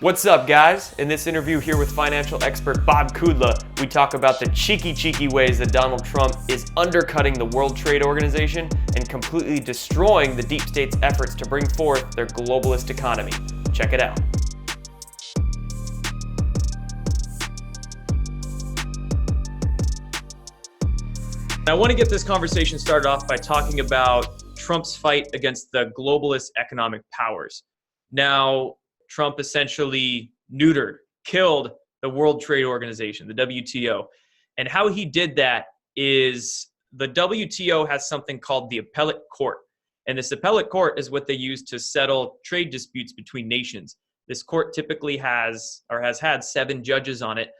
What's up, guys? In this interview here with financial expert Bob Kudla, we talk about the cheeky ways that Donald Trump is undercutting the World Trade Organization and completely destroying the deep state's efforts to bring forth their globalist economy. Check it out. I want to get this conversation started off by talking about Trump's fight against the globalist economic powers. Now, Trump essentially killed the World Trade Organization, the WTO. And how he did that is the WTO has something called the appellate court. And this appellate court is what they use to settle trade disputes between nations. This court typically has had 7 judges on it.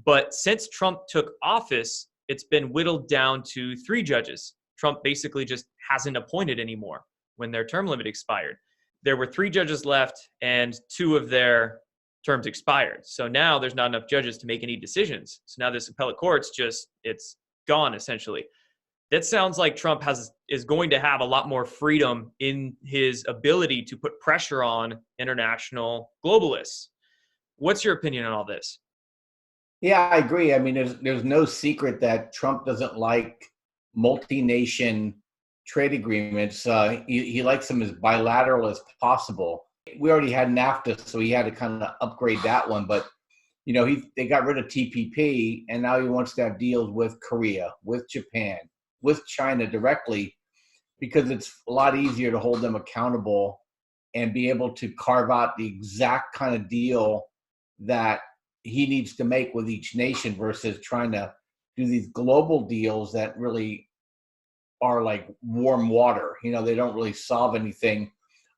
But since Trump took office, it's been whittled down to 3 judges. Trump basically just hasn't appointed anymore when their term limit expired. There were 3 judges left and 2 of their terms expired. So now there's not enough judges to make any decisions. So now this appellate court's it's gone essentially. That sounds like Trump is going to have a lot more freedom in his ability to put pressure on international globalists. What's your opinion on all this? Yeah, I agree. I mean, there's no secret that Trump doesn't like multi-nation trade agreements. He likes them as bilateral as possible. We already had NAFTA, so he had to kind of upgrade that one. But they got rid of TPP, and now he wants to have deals with Korea, with Japan, with China directly, because it's a lot easier to hold them accountable and be able to carve out the exact kind of deal that he needs to make with each nation versus trying to do these global deals that really are like warm water. They don't really solve anything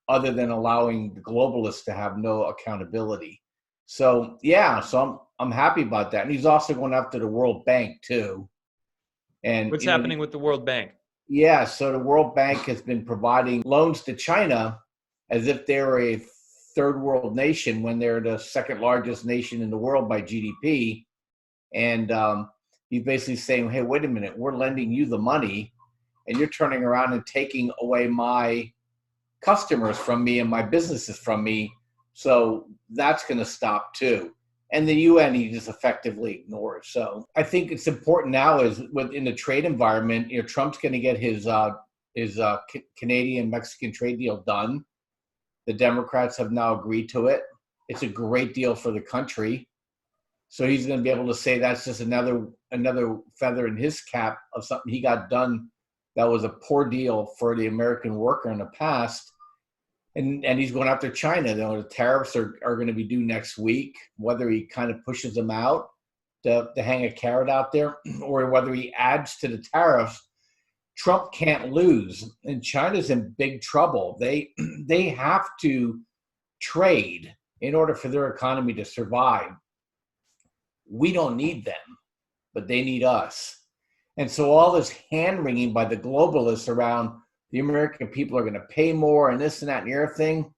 other than allowing the globalists to have no accountability. So I'm happy about that. And he's also going after the World Bank too. And what's happening with the World Bank? Yeah, so the World Bank has been providing loans to China as if they're a third world nation when they're the second largest nation in the world by GDP. And he's basically saying, hey, wait a minute, we're lending you the money and you're turning around and taking away my customers from me and my businesses from me. So that's going to stop too. And the UN, he just effectively ignores. So I think it's important now is within the trade environment, Trump's going to get his Canadian-Mexican trade deal done. The Democrats have now agreed to it. It's a great deal for the country. So he's going to be able to say that's just another feather in his cap of something he got done that was a poor deal for the American worker in the past. And he's going after China. The tariffs are going to be due next week, whether he kind of pushes them out to hang a carrot out there or whether he adds to the tariffs. Trump can't lose, and China's in big trouble. They have to trade in order for their economy to survive. We don't need them, but they need us. And so all this hand-wringing by the globalists around the American people are going to pay more and this and that and the other thing,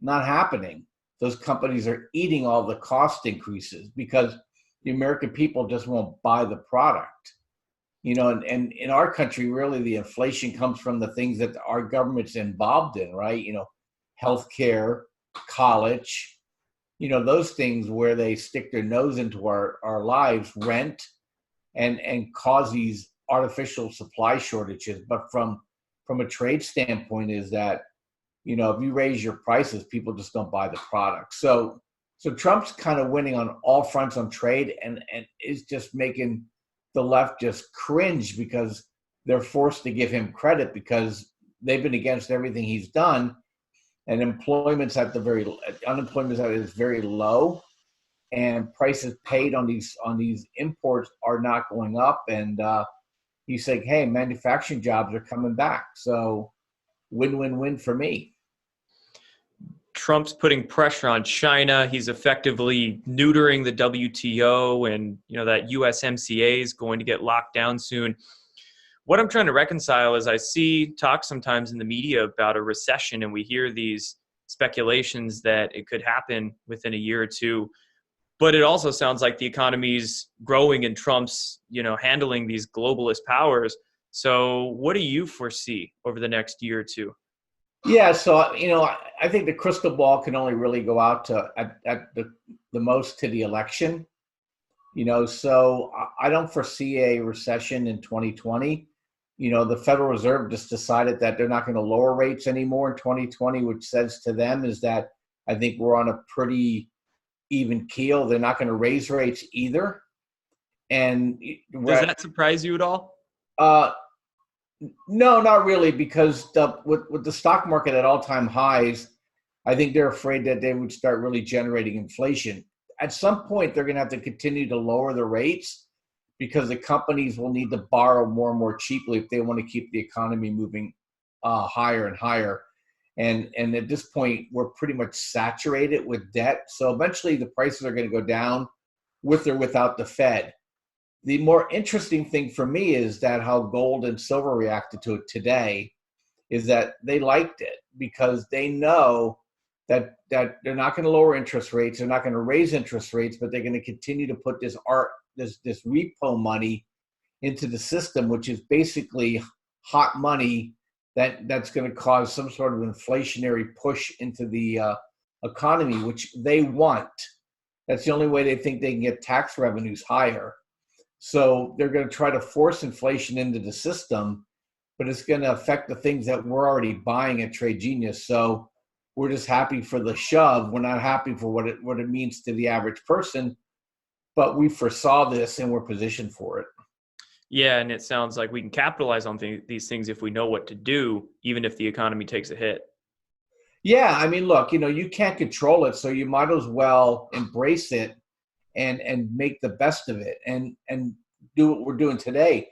not happening. Those companies are eating all the cost increases because the American people just won't buy the product. And in our country, really the inflation comes from the things that our government's involved in, right? Healthcare, college, those things where they stick their nose into our lives, rent, and cause these artificial supply shortages. But from a trade standpoint is that, if you raise your prices, people just don't buy the product. So Trump's kind of winning on all fronts on trade and is just making the left just cringe because they're forced to give him credit because they've been against everything he's done, and unemployment is very low, and prices paid on these imports are not going up. And he's saying, hey, manufacturing jobs are coming back. So win-win-win for me. Trump's putting pressure on China. He's effectively neutering the WTO, and that USMCA is going to get locked down soon. What I'm trying to reconcile is I see talk sometimes in the media about a recession, and we hear these speculations that it could happen within a year or two. But it also sounds like the economy's growing and Trump's, handling these globalist powers. So what do you foresee over the next year or two? Yeah, so I think the crystal ball can only really go out to at the most to the election. So I don't foresee a recession in 2020. The Federal Reserve just decided that they're not going to lower rates anymore in 2020, which says to them is that I think we're on a pretty even keel. They're not going to raise rates either. And we're Does at, that surprise you at all? uh, no, not really, because with the stock market at all-time highs, I think they're afraid that they would start really generating inflation. At some point, they're going to have to continue to lower the rates because the companies will need to borrow more and more cheaply if they want to keep the economy moving higher and higher. And at this point, we're pretty much saturated with debt. So eventually, the prices are going to go down with or without the Fed. The more interesting thing for me is that how gold and silver reacted to it today is that they liked it because they know that they're not going to lower interest rates, they're not going to raise interest rates, but they're going to continue to put this repo money into the system, which is basically hot money that's going to cause some sort of inflationary push into the economy, which they want. That's the only way they think they can get tax revenues higher. So they're going to try to force inflation into the system, but it's going to affect the things that we're already buying at Trade Genius. So we're just happy for the shove. We're not happy for what it means to the average person, but we foresaw this and we're positioned for it. Yeah, and it sounds like we can capitalize on these things if we know what to do, even if the economy takes a hit. Yeah, I mean, look, you can't control it, so you might as well embrace it and make the best of it and do what we're doing today.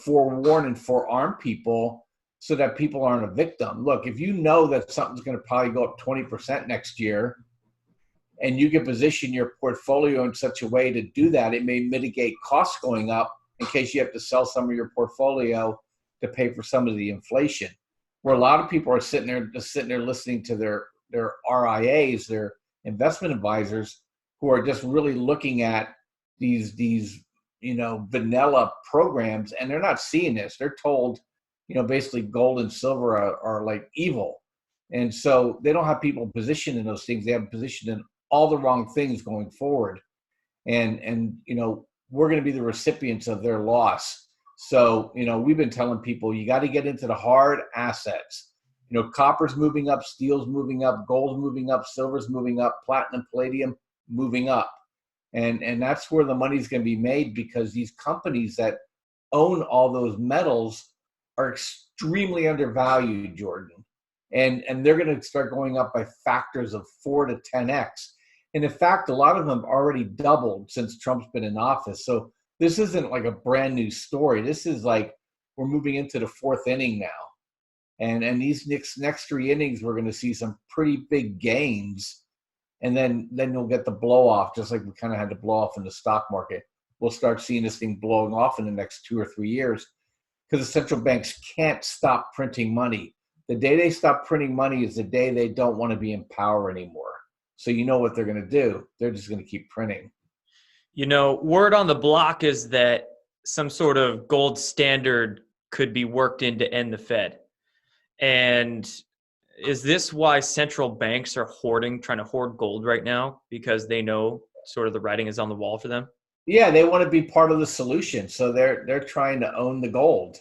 Forewarn and forearm people so that people aren't a victim. Look, if you know that something's going to probably go up 20% next year, and you can position your portfolio in such a way to do that, it may mitigate costs going up in case you have to sell some of your portfolio to pay for some of the inflation. Where a lot of people are sitting there listening to their RIAs, their investment advisors, who are just really looking at these vanilla programs, and they're not seeing this. They're told, basically gold and silver are like evil. And so they don't have people positioned in those things. They have positioned in all the wrong things going forward. And we're going to be the recipients of their loss. So, we've been telling people you got to get into the hard assets. Copper's moving up, steel's moving up, gold's moving up, silver's moving up, platinum, palladium moving up. And that's where the money's going to be made, because these companies that own all those metals are extremely undervalued, Jordan. And they're going to start going up by factors of 4 to 10x. And in fact, a lot of them already doubled since Trump's been in office. So this isn't like a brand new story. This is like we're moving into the fourth inning now. And these next three innings, we're going to see some pretty big gains. And then you'll get the blow off, just like we kind of had to blow off in the stock market. We'll start seeing this thing blowing off in the next 2 or 3 years, because the central banks can't stop printing money. The day they stop printing money is the day they don't want to be in power anymore. So you know what they're going to do. They're just going to keep printing. Word on the block is that some sort of gold standard could be worked in to end the Fed. And is this why central banks are trying to hoard gold right now? Because they know sort of the writing is on the wall for them? Yeah, they want to be part of the solution. So they're trying to own the gold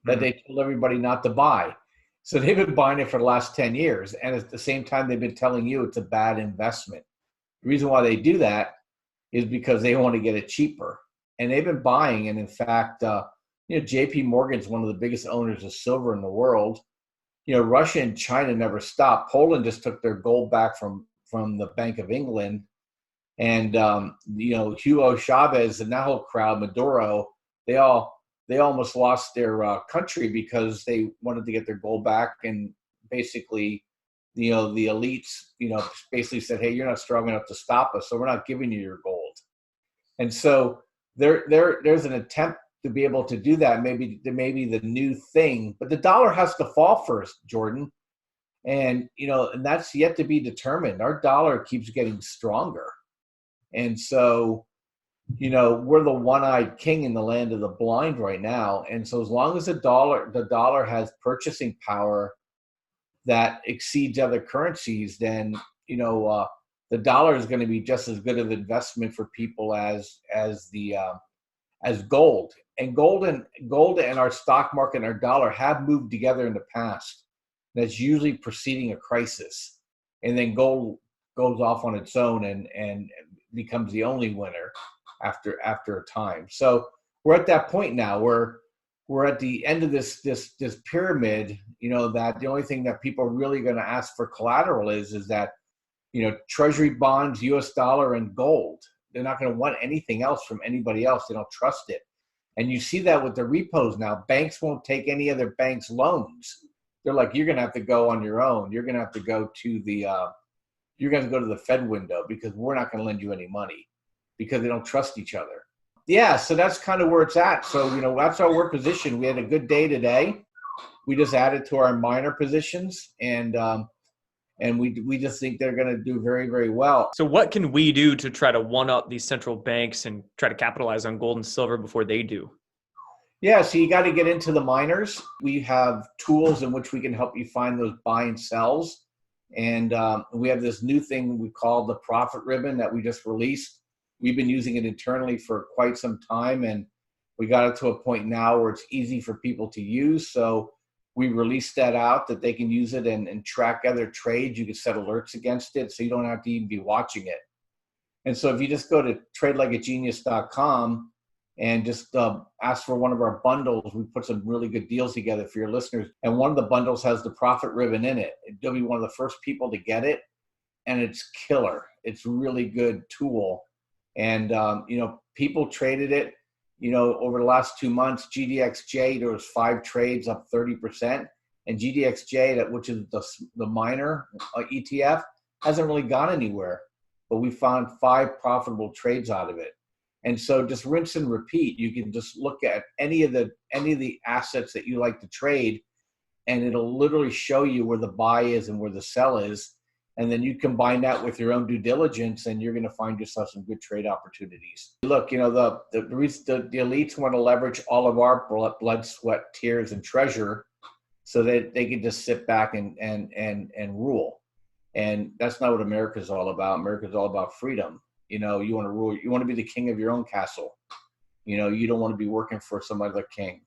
that they told everybody not to buy. So they've been buying it for the last 10 years. And at the same time, they've been telling you it's a bad investment. The reason why they do that is because they want to get it cheaper. And they've been buying. And in fact, JP Morgan's one of the biggest owners of silver in the world. Russia and China never stopped. Poland just took their gold back from the Bank of England. And, Hugo Chavez and that whole crowd, Maduro, they almost lost their country because they wanted to get their gold back. And basically, the elites, basically said, hey, you're not strong enough to stop us, so we're not giving you your gold. And so there's an attempt to be able to do that. Maybe the new thing, but the dollar has to fall first, Jordan. And, and that's yet to be determined. Our dollar keeps getting stronger. And so, we're the one-eyed king in the land of the blind right now. And so as long as the dollar has purchasing power, that exceeds other currencies, then the dollar is going to be just as good of an investment for people as gold. And gold and our stock market and our dollar have moved together in the past. That's usually preceding a crisis, and then gold goes off on its own and becomes the only winner after a time. So we're at that point now where we're at the end of this pyramid. That the only thing that people are really going to ask for collateral is that treasury bonds, US dollar, and gold. They're not going to want anything else from anybody else. They don't trust it. And you see that with the repos now. Banks won't take any other bank's loans. They're like, you're going to have to go on your own. You're going to have to go to the Fed window, because we're not going to lend you any money, because they don't trust each other. Yeah, so that's kind of where it's at. So, that's how we're positioned. We had a good day today. We just added to our minor positions, and we just think they're going to do very, very well. So what can we do to try to one up these central banks and try to capitalize on gold and silver before they do? Yeah, so you got to get into the miners. We have tools in which we can help you find those buy and sells. And we have this new thing we call the profit ribbon that we just released. We've been using it internally for quite some time, and we got it to a point now where it's easy for people to use. So we released that out, that they can use it and track other trades. You can set alerts against it, so you don't have to even be watching it. And so if you just go to tradelikeagenius.com and just ask for one of our bundles, we put some really good deals together for your listeners. And one of the bundles has the profit ribbon in it. You'll be one of the first people to get it, and it's killer. It's a really good tool. And, people traded it, over the last 2 months. GDXJ, there was 5 trades up 30%. And GDXJ, which is the minor ETF, hasn't really gone anywhere. But we found 5 profitable trades out of it. And so just rinse and repeat. You can just look at any of the assets that you like to trade, and it'll literally show you where the buy is and where the sell is. And then you combine that with your own due diligence, and you're going to find yourself some good trade opportunities. Look, the elites want to leverage all of our blood, sweat, tears, and treasure, so that they can just sit back and rule. And that's not what America's all about. America's all about freedom. You want to rule. You want to be the king of your own castle. You don't want to be working for some other king.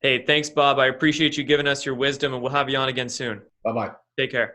Hey, thanks, Bob. I appreciate you giving us your wisdom, and we'll have you on again soon. Bye-bye. Take care.